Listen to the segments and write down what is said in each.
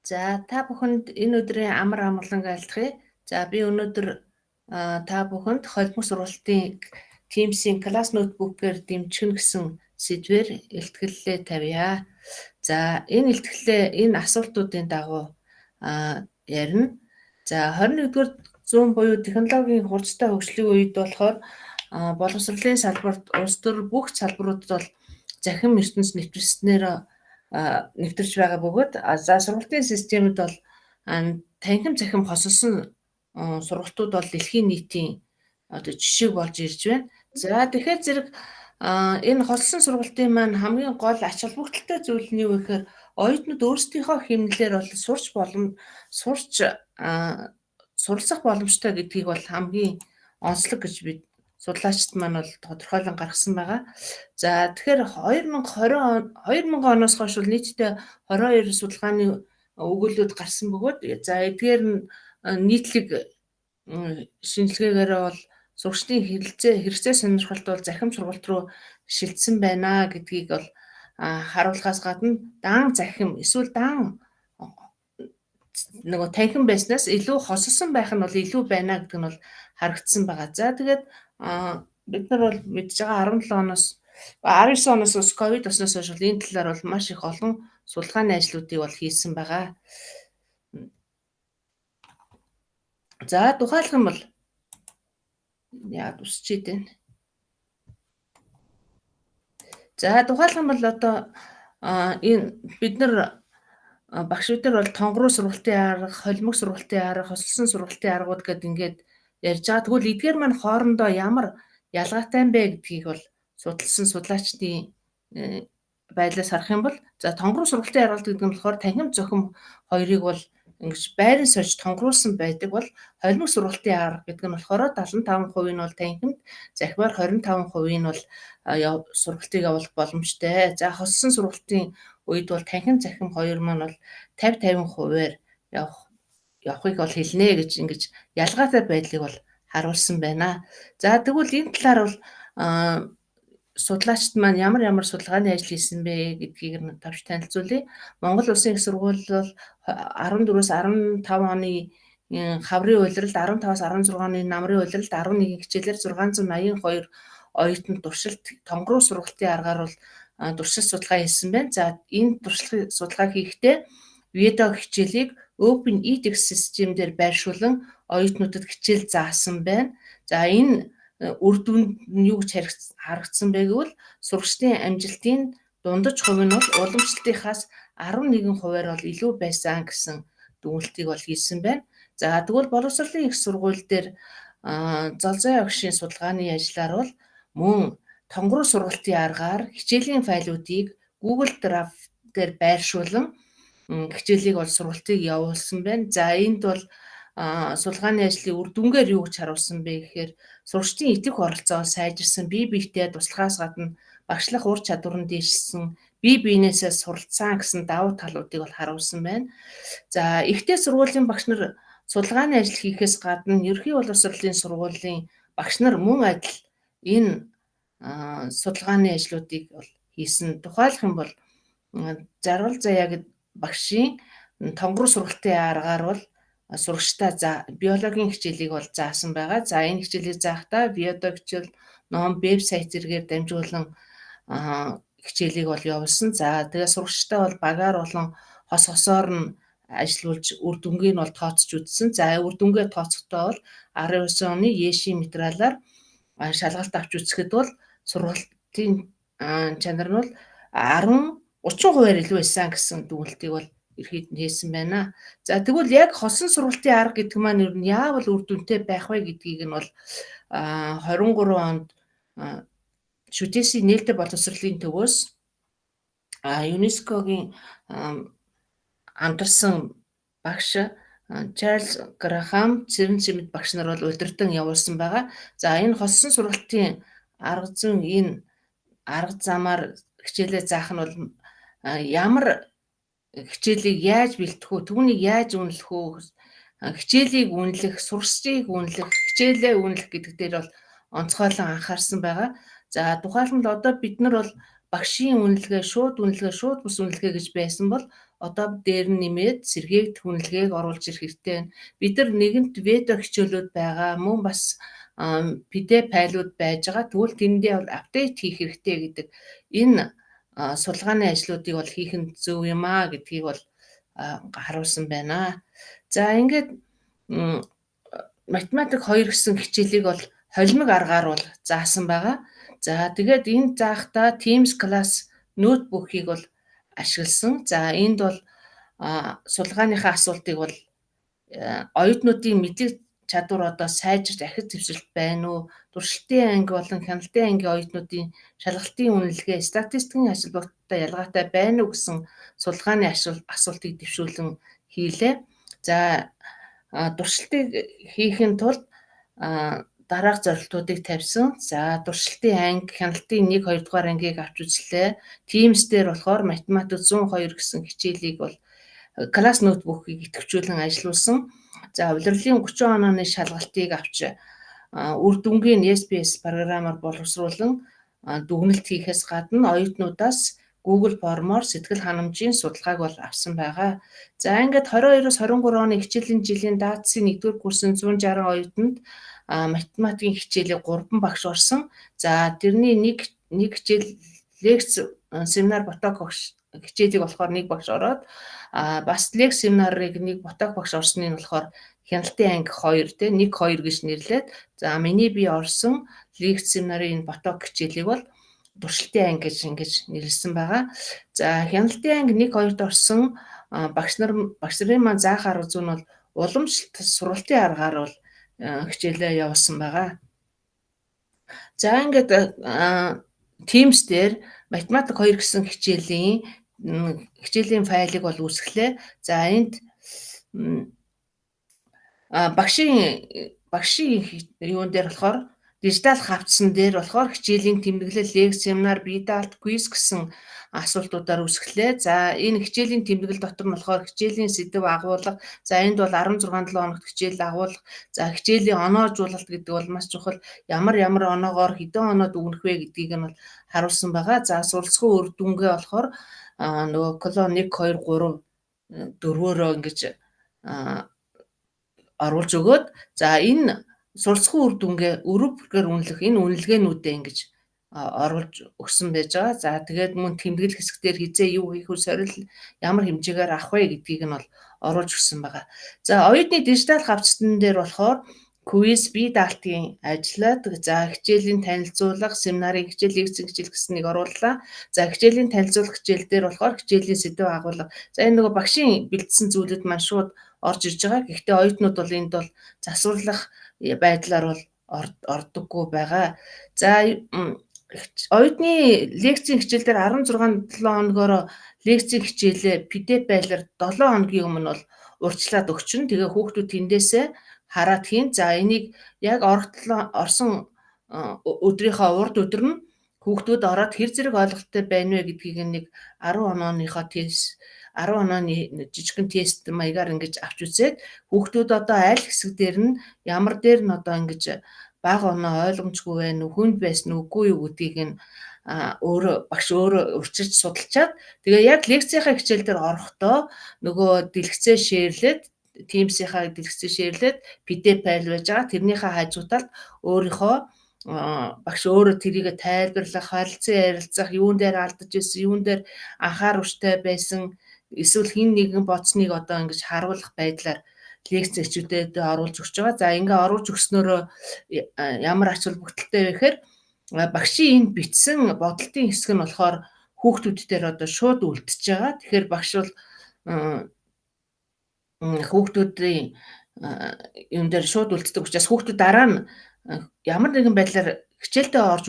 За та бүхэнд энэ өдрийн амар амгалан айлтгая. За би өнөөдөр та бүхэнд холбоо сургалтын Teams-ийн класс ноутбукээр дэмжих гэсэн сэдвээр илтгэлээ тавья. За энэ асуултуудын дагуу ярина. За 21-р зуун буюу технологийн хурцтай хөгжлийн үед болохоор боловсролын салбарт улс төр бүх салбаруудад бол захин ертөнц нэвтрснээр нэвтэрч байгаа бөгөөд за сургалтын системд бол танхим захим хосолсон сургалтууд бол дэлхийн нийтийн одоо жишээ болж ирж байна. За тэгэхээр зэрэг энэ хосолсон сургалтын маань хамгийн гол ач холбогдолтой зүйл нь юу вэ гэхээр оюутнууд өөрсдийнхөө хэмнэлээр бол суралцах боломжтой гэдгийг бол хамгийн онцлог гэж бид судлаачид маань бол тодорхойлон гаргасан байгаа. За тэгэхээр 2020 оноос хойш бол нийтдээ 22 судалгааны өгүүлбэрүүд гарсан бөгөөд за эдгээр нь нийтлэг шинжилгээгээр бол сурагчдын хэрэгцээ сонирхолт бол захим сургалт руу шилжсэн байна гэдгийг бол харуулахаас гадна даан захим эсвэл даан нөгөө танхим байснаас илүү хосолсон байх нь бол илүү байна гэдэг нь бол харагдсан байгаа. За тэгээд бид нар бол мэдж байгаа 19 оноос ус ковид осноос хойш энэ талаар бол маш их олон судалгааны ажлуудыг бол хийсэн байгаа. За тухайлах юм бол яа тусчид байна. За тухайлах юм бол одоо энэ бид нар багш бид нар бол тонгоруу сургалтын арга, холимог сургалтын арга, хосолсон сургалтын аргууд гэдэг ингээд ярьж байгаа. Тэгвэл эдгээр маань хоорондоо ямар ялгаатай бэ гэдгийг бол судалсан судлаачдын байдлаас харах юм бол за тонгоруу сургалтын аргалт гэдэг нь болохоор танхим зохим хоёрыг бол ингэж байран сольж тонгоруулсан байдаг бол холимог сургалтын арга гэдэг нь болохоор 75% нь бол танхимд, захимаар 25% нь бол сургалтыг явуулах боломжтой. За хосолсон сургалтын үед бол танхим захим хоёр маань бол 50-50%-аар явахыг бол хэлнэ гэж ингэж ялгаатай байдлыг бол харуулсан байна. За тэгвэл энэ талаар бол судлаачид маань ямар судалгааны ажил хийсэн бэ гэдгийг нь тавьж танилцуулъя. Монгол Улсын их сургууль бол 14-өөс 15 оны хаврын улиралд 15-аас 16 оны намрын улиралд 11 хичээлээр 682 оюутанд туршилт тонгоруу сургалтын аргаар бол туршилт судалгаа хийсэн байна. За энэ туршилт судалгаа хийхдээ видео хичээлийг Open edX системээр байршуулан оюутнуудад хичээл заасан байна. За энэ үр дүнд нь юу гэж харагдсан бэ гэвэл сурагчдын амжилтын дундаж хувь нь бол уламжлалтынхаас 11%-аар бол илүү байсан гэсэн дүгнэлтийг бол хийсэн байна. За тэгвэл боловсролын их сургууль дээр Золзой агшийн судалгааны ажлаар бол мөн тонгоруу сургалтын аргаар хичээлийн файлуудыг Google Drive дээр байршуулан хичээлийг бол сургалтыг явуулсан байна. За энд бол судалгааны ажлын үр дүнгээр юу гэж харуулсан бэ гэхээр сурагчдын идэвх оролцоо сайжирсан, бие биетэй туслахаас гадна багшлах ур чадвар нь дээшилсэн, бие биенээсээ суралцсан гэсэн давуу талуудыг бол харуулсан байна. За ихтэй сургуулийн багш нар судалгааны ажил хийхээс гадна ерөнхий боловсролын сургуулийн багш нар мөн адил энэ судалгааны ажлуудыг бол хийсэн. Тухайлах юм бол Зарвал Заяа гэдэг багшийн тонгоруу сургалтын аргаар бол сурагчдаа биологийн хичээлийг бол заасан байгаа. За энэ хичээлийг заахдаа видео хичээл, ном, вебсайт зэргээр дамжуулан хичээлийг бол явуулсан. За тэгээ сурагчдаа бол багаар болон хосоор нь ажиллуулж үр дүнгийг нь бол тооцож үзсэн. За үр дүнгээ тооцохдоо бол 19 оны ЕШ материалаар шалгалт авч үзэхэд бол сургалтын чанар нь бол 30%-аар илүү байсан гэсэн дүгнэлтийг бол ерхийд нь хийсэн байна. За тэгвэл яг хосон сургалтын арга гэдэг маань ер нь яавал үр дүнтэй байх вэ гэдгийг нь бол 23 онд шүтээсийн нээлттэй боловсролын төвөөс ЮНЕСКОгийн хамтарсан багш Чарльз Грахам Цэрэнчимэд багш нар бол удирдан явуулсан байгаа. За энэ хосон сургалтын арга зүйн энэ арга замаар хичээлээ заах нь бол ямар хичээлийг яаж бэлтэх үү, түүнийг яаж үнэлэх үү, хичээлийг үнэлэх, сурагчдыг үнэлэх, хичээлээ үнэлэх гэдэг дээр бол онцгойлон анхаарсан байгаа. За тухайлбал одоо бид нар бол багшийн үнэлгээ, шууд бус үнэлгээ гэж байсан бол одоо дээр нь нэмээд сэргээгт хүнлэгээг оруулж ирэх хэрэгтэй байна. Бид нар нэгэнт вето хичээлүүд байгаа, мөн бас PDF файлууд байж байгаа. Тэгвэл тэндээ бол апдейт хийх хэрэгтэй гэдэг энэ судалгааны ажлуудыг бол хийх нь зөв юм аа гэдгийг бол харуулсан байна. За ингээд математик 2 гэсэн хичээлийг бол холимог аргаар бол заасан байгаа. За тэгээд энд заахдаа Teams class ноутбукийг бол ашигласан. За энд бол судалгааныхаа асуултыг бол оюутнуудын мэдлэг чадвар одоо сайжирч ахиц зэвсэлт байна уу? Туршилтын анги болон хяналтын ангийн оюутнуудын шалгалтын үнэлгээ, статистикийн ажилбартай ялгаатай байна уу гэсэн судалгааны асуултыг дэвшүүлэн хийлээ. За туршилтыг хийхин тулд дараах зорилтуудыг тавьсан. За туршилтын анги, хяналтын 1, 2 дугаар ангийг авч үзлээ. Teams дээр болохоор математик 102 гэсэн хичээлийг бол класс ноутбукийг идэвхжүүлэн ажилуулсан. За улирлын 30 онооны шалгалтыг авч үр дүнгийн SPS програмаар боловсруулан дүгнэлт хийхээс гадна оюутнуудаас Google формоор сэтгэл ханамжийн судалгааг бол авсан байгаа. За ингээд 22-оос 23 оны хичээлийн жилийн даатсын 1-р курсын 160 оюутанд математикийн хичээлийг 3 багш орсон. За тэрний нэг хичээл лекц семинар боток багш хичээлийг болохоор нэг багш ороод бас лекц семинарыг нэг боток багш орсныг нь болохоор хяналтын анги 2 те 1 2 гэж нэрлээд за миний би орсон лекц семинарын боток хичээлийг бол туршилтын анги гэж ингэж нэрлсэн байгаа. За хяналтын анги 1 2-д орсон багш нарын маань заах арга зүй нь бол уламжлалт сургалтын аргаар бол хичээлээ явуулсан байгаа. За ингээд Teams дээр математик 2 гэсэн хичээлийн файлыг бол үүсгэлээ. За энд багшийн юун дээр болохоор дижитал хавцсан дээр болохоор хичээлийн тэмдэглэл, лекц, семинар, бие даалт, квиз гэсэн асуултуудаар үүсгэлээ. За энэ хичээлийн тэмдэглэл дотор нь болохоор хичээлийн сэдэв агуулга. За энд бол 16-7 хоногт хичээл агуулга. За хичээлийн оноожуулалт гэдэг бол маш чухал. Ямар оноогоор хэдэн оноо дүгнэх вэ гэдгийг нь бол харуулсан байгаа. За суралцсан үр дүнгээ болохоор нөгөө колон 1 2 3 4-өөрөө ингэж оруулж өгөөд за энэ суралцсан үр дүнгээ өрөвгээр үнэлэх энэ үнэлгээнүүдээ ингэж оруулж өгсөн байж байгаа. За тэгээд мөн тэмдэглэл хэсгээр хизээ юу хийх вэ, сорил ямар хэмжээгээр авах вэ гэдгийг нь бол оруулж өгсөн байгаа. За оюутны дижитал хавцсан дээр болохоор квиз, бие даалтын ажлаад за хичээлийн танилцуулга, семинарын хичээл, лекцийн хичээл гэснийг орууллаа. За хичээлийн танилцуулга хичээл дээр болохоор хичээлийн сэдэв агуулга. За энэ нөгөө багшийн бэлдсэн зүйлүүд маань шууд орж ирж байгаа. Гэхдээ оюутнууд бол энд бол засварлах байдлаар бол ордоггүй байгаа. За оюутны лекцийн хичээл дээр 16-7 хоногоор лекцийн хичээлээ PDF байлаар 7 хоногийн өмнө бол урьдчилаад өгчнө. Тэгээ хүүхдүүд тэндээсээ хараад хийн. За энийг яг орсон өдрийнхөө урд өдөр нь хүүхдүүд ороод хэр зэрэг ойлголттой байна вэ гэдгийг нэг 10 онооныхоо тест 10 онооны жижигхэн тест маягаар ингэж авч үзээд хүүхдүүд одоо аль хэсэг дээр нь ямар дээр нь одоо ингэж бага оноо ойлгомжгүй байна уу, хүнд байсан үгүй юу гэдгийг нь багш өөрөө урьдчилж судалчаад тэгээ яг лекцийнхаа хичээл дээр орохдоо нөгөө дэлгэцээ шеэрлээд Teams-ийнхаа дэлгэцээ шеэрлээд PDF файл байж байгаа. Тэрнийхээ хажуу талд өөрийнхөө багш өөрөө тэрийг тайлбарлах, харилцан ярилцах, юун дээр алдаж байсан, юун дээр анхааруулжтай байсан, эсвэл хин нэгэн бодсныг одоо ингэж харуулах байдлаар лекц зочдод оруулж өгч байгаа. За ингээ оруулж өгснөөрөө ямар ач холбогдолтой вэ гэхээр багшийн энд бичсэн бодолтын хэсэг нь болохоор хүүхдүүд дээр одоо шууд үлдчихэж байгаа. Тэгэхээр багш бол хүүхдүүдийн юм дээр шууд үлддэг учраас хүүхдүүд дараа нь ямар нэгэн байдлаар хичээлдээ орж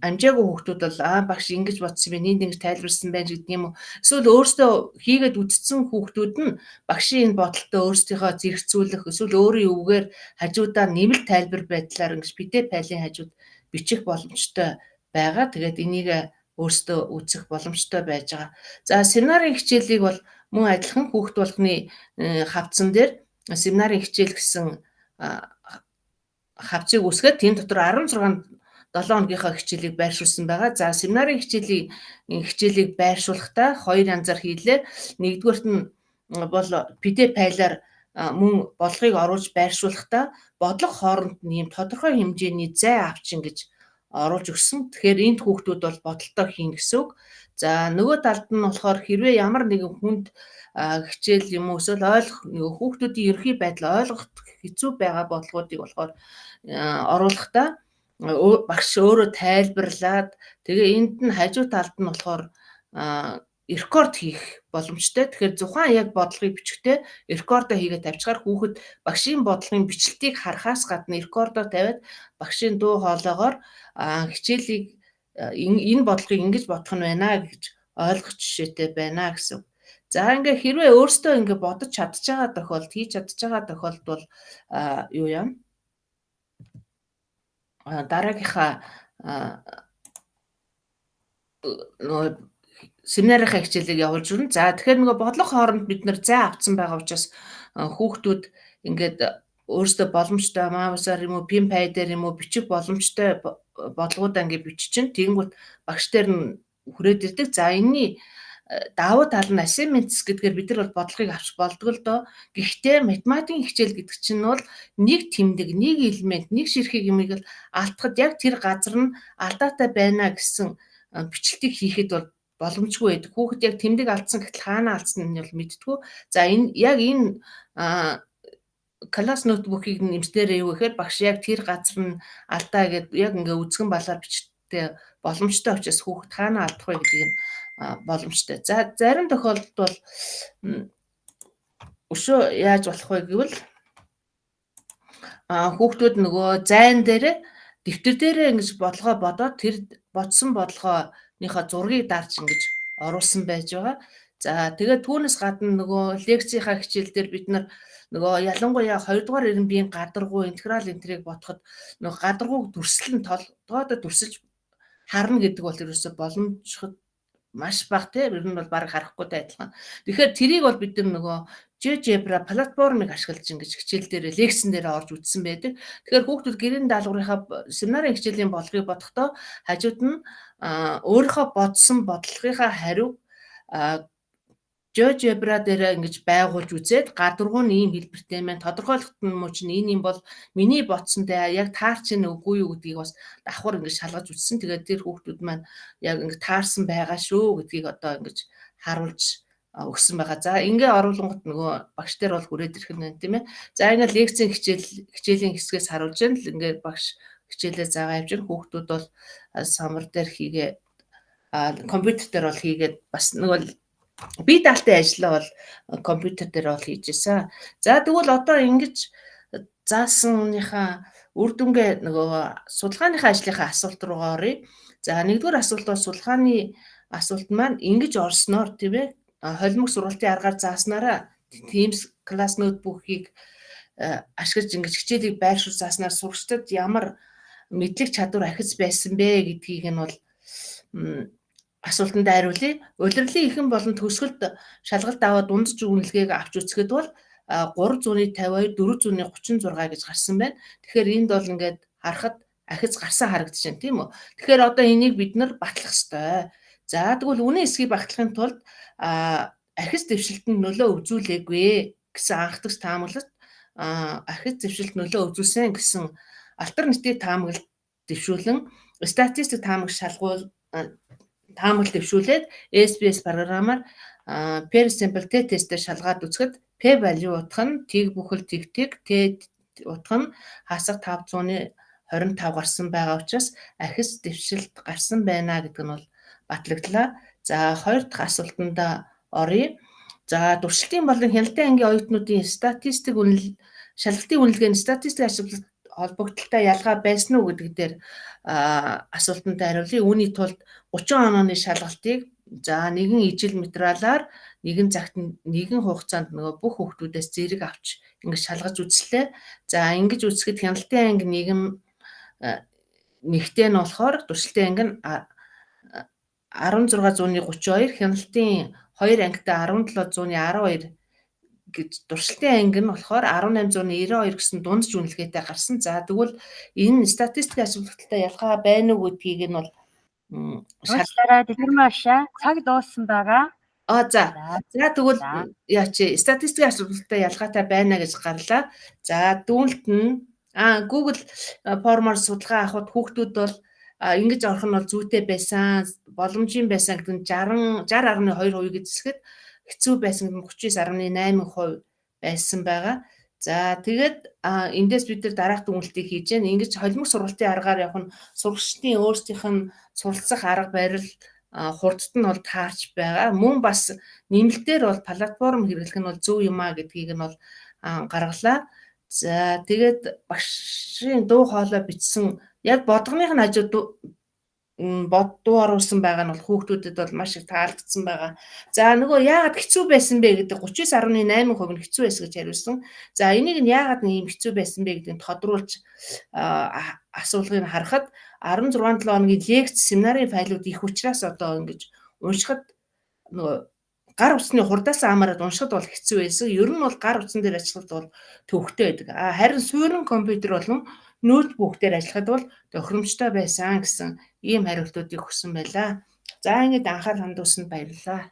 амжаагүй хүүхдүүд бол багш ингэж бодсон бэ, энд ингэж тайлбарлсан байж гэдэг юм уу. Эсвэл өөрсдөө хийгээд үтцсэн хүүхдүүд нь багшийн энэ бодолтой өөрсдийнхөө зэрэгцүүлэх, эсвэл өөрийн үгээр хажуудаа нэмэлт тайлбар байдлаар ингэж PDF файлын хажууд бичих боломжтой байгаа. Тэгээд энийг өөрсдөө үзэх боломжтой байж байгаа. За семинарын хичээлийг бол мөн адилхан хүүхд болгоны хавцсан дээр семинарын хичээл гэсэн хавцыг үсгээд тийм дотор 16-7 7 хоногийнхоо хичээлийг байршуулсан байгаа. За семинарын хичээлийг байршуулахдаа 2 янзаар хийлээ. Нэгдүгээрт нь бол PDF файлаар мөн бодлогыг оруулж байршуулахдаа бодлого хооронд нь ийм тодорхой хэмжээний зай авчин гэж оруулж өгсөн. Тэгэхээр энд хүүхдүүд бол бодолтой хийн гэсэн үг. За нөгөө талд нь болохоор хэрвээ ямар нэгэн хүнд хичээл юм уу эсвэл нөгөө хүүхдүүдийн ерөнхий байдал ойлгох хэцүү байгаа бодлогуудыг болохоор оруулахдаа багш өөрөө тайлбарлаад тэгээ энд нь хажуу талд нь болохоор рекорд хийх боломжтой. Тэгэхээр зухаан яг бодлогыг бичихдээ рекордо хийгээд тавьчихаар хүүхэд багшийн бодлогын бичлэлтийг харахаас гадна рекордо тавиад багшийн дуу хоолойгоор хичээлийг энэ бодлогыг ингэж бодох нь байна гэж ойлгох жишээтэй байна гэсэн. За ингээ хэрвээ өөртөө ингээ бодож чадж байгаа тохиолдолд хийж чадж байгаа тохиолдолд бол юу юм? Дараагийнхаа нөгөө семинарынхаа хичээлийг явуулж өрнө. За тэгэхээр нөгөө бодлого хооронд бид нэр зай авцсан байгаа учраас хүүхдүүд ингээд өөрсдөө боломжтой маусаар юм уу, пин пай дээр юм уу бичих боломжтой бодлогуудаа ингээд биччихэн. Тэгэнгүүт багш дээр нь хүрээд ирдэг. За энэний давуу тал нь assignments гэдгээр бид нар бол бодлогыг авч болдог л доо. Гэхдээ математикийн хичээл гэдэг чинь бол нэг тэмдэг, нэг элемент, нэг ширхэг юмыг л алдахад яг тэр газар нь алдаатай байна гэсэн бичлэлтийг хийхэд бол боломжгүй байдаг. Хүүхэд яг тэмдэг алдсан гэтэл хаана алдсан нь бол мэдтгүү. За энэ класс ноутбукийг нэмснээрээ юу гэхээр багш яг тэр газар нь алдаа гэдээ яг ингээ үзгэн балаар бичдэг боломжтой учраас хүүхэд хаана алдах вэ гэдгийг нь боломжтой. За зарим тохиолдолд бол өшөө яаж болох вэ гэвэл хүүхдүүд нөгөө зайн дээр дэвтэр дээрээ ингэж бодлогоо бодоод тэр бодсон бодлогооныхоо зургийг дарж ингэж оруулсан байж байгаа. За тэгээд түүнээс гадна нөгөө лекцийнхаа хичээл дээр бид нар нөгөө ялангуяа 2 дугаар эренбийн гадаргуу интеграл энтрийг бодоход нөгөө гадаргууг дүрслэн толгойдоо дүрсэлж харна гэдэг бол ерөөсө боломжтой маш бага тийм ер нь бол баг харахгүйтэй адилхан. Тэгэхээр тэрийг бол бид нөгөө GeoGebra платформыг ашиглаж ингэж хичээл дээр лекцэн дээр орж үзсэн байдаг. Тэгэхээр хүүхдүүд гэрийн даалгаврынхаа семинарын хичээлийн бодлогыг бодохдоо хажууд нь өөрийнхөө бодсон бодлогынхаа хариуг GeoGebra дээр ингэж байгуулж үзээд гадаргуу нь ийм хэлбэртэй маань тодорхойлоход нь муу чинь энэ юм бол миний бодсонтэй яг таарч ийн үгүй юу гэдгийг бас давхар ингэж шалгаж үзсэн. Тэгээд тэр хүүхдүүд маань яг ингэ таарсан байгаа шүү гэдгийг одоо ингэж харуулж өгсөн байгаа. За ингээ оруулангууд нөгөө багш нар бол хүрээд ирэх нь байна тийм ээ. За ингээ лекцийн хичээлийн хэсгээс харуулж байна л ингээ багш хичээлээ заагаа явж байна. Хүүхдүүд бол самар дээр хийгээ компьютер дээр бол хийгээд бас нөгөө бие даалтын ажлаа бол компьютер дээр бол хийж ирсэн. За тэгвэл одоо ингэж заасныхаа үр дүнгээ нөгөө судалгааныхаа ажлынхаа асуулт руугаа оръё. За нэгдүгээр асуулт бол судалгааны асуулт маань ингэж орсноор тийм ээ холимог сургалтын аргаар зааснараа Teams класс ноутбукийг ашиглаж ингэж хичээлийг байршуул зааснаар сурагчдад ямар мэдлэг чадвар ахиц байсан бэ гэдгийг нь бол асуултанд хариулъя. Улирлын эхэн болон төгсгөлд шалгалт аваад дундаж үнэлгээг авч үзэхэд бол 352, 436 гэж гарсан байна. Тэгэхээр энд бол ингээд харахад ахиц гарсан харагдаж байна тийм үү. Тэгэхээр одоо энийг бид нар батлах ёстой. За тэгвэл үнэн эсхийг багтлахын тулд ахиц дэвшилтэнд нөлөө үзүүлээгүй гэсэн анх дахь таамаглалт ахиц дэвшилт нөлөө үзүүлсэн гэсэн альтернатив таамаглалт дэвшүүлэн статистик таамаглалт дэвшүүлээд SPS програмаар pair sample t-тестээр шалгаад үзэхэд p value утга нь тэг бүхэл тэг t утга нь хасах 525 гарсан байгаа учраас ахиц дэвшилт гарсан байна гэдэг нь бол батлагдлаа. За хоёр дахь асуултанд оръё. За туршилтын болон хяналтын ангийн оюутнуудын шалгалтын үнэлгээний статистик ашиглалт холбогдлолтой ялгаа байсан уу гэдэг дээр асуултанд хариулъя. Үүний тулд 30 онооны шалгалтыг за нэгэн ижил материалаар нэгэн цагт нэгэн хугацаанд нөгөө бүх хүүхдүүдээс зэрэг авч ингэж шалгаж үзлээ. За ингэж үзэхэд хяналтын анги нэгтэй нь болохоор туршилтын анги нь 16632, хяналтын 2 ангитай 1712 гэж туршилтын анги нь болохоор 1892 гэсэн дундаж үнэлгээтэй гарсан. За тэгвэл энэ статистикийн асуудалтай ялгаа байна уу гэдгийг нь бол Уучлаарай дэдгэр маашаа цаг дууссан байгаа. За. За тэгвэл За. яач статистикийн асуудалтай ялгаатай байна гэж гарлаа. За дүүлт нь Google формоор судалгаа авахд хүүхдүүд бол ингэж орох нь бол зүйтэй байсан, боломжийн байсан гэдэг нь 60.2% гэж хэлэхэд хэцүү байсан гэдэг нь 39.8% байсан байгаа. За тэгээд эндээс бид нар дараах дүгнэлтийг хийж гэн. Ингэж холимог сургалтын аргаар явах нь сурагчдын өөрсдийнх нь суралцах арга барил хурдд нь бол таарч байгаа. Мөн бас нэмэлтээр бол платформ хэрэглэх нь бол зөв юм а гэдгийг нь бол гаргалаа. За тэгээд багшийн дуу хоолой бичсэн яг бодгоных нь хажууд дуу оруулсан байгаа нь бол хүүхдүүдэд бол маш их таалагдсан байгаа. За нөгөө яагаад хэцүү байсан бэ гэдэг 39.8% нь хэцүү байсан гэж хариулсан. За энийг нь яагаад ийм хэцүү байсан бэ гэдгийг тодруулж асуулгыг харахад 16-7 хоногийн лекц семинарын файлууд их учраас одоо ингэж уншихад нөгөө гар утасны хурдаас хамаарат уншихад бол хэцүү байсан. Ер нь бол гар утсан дээр ажиллахад бол төвөгтэй байдаг. Харин суурин компьютер болон ноутбук дээр ажиллахад бол тохиромжтой байсан гэсэн ийм хариултуудыг өгсөн байлаа. За ингэж анхаарал хандуулсанд баярлалаа.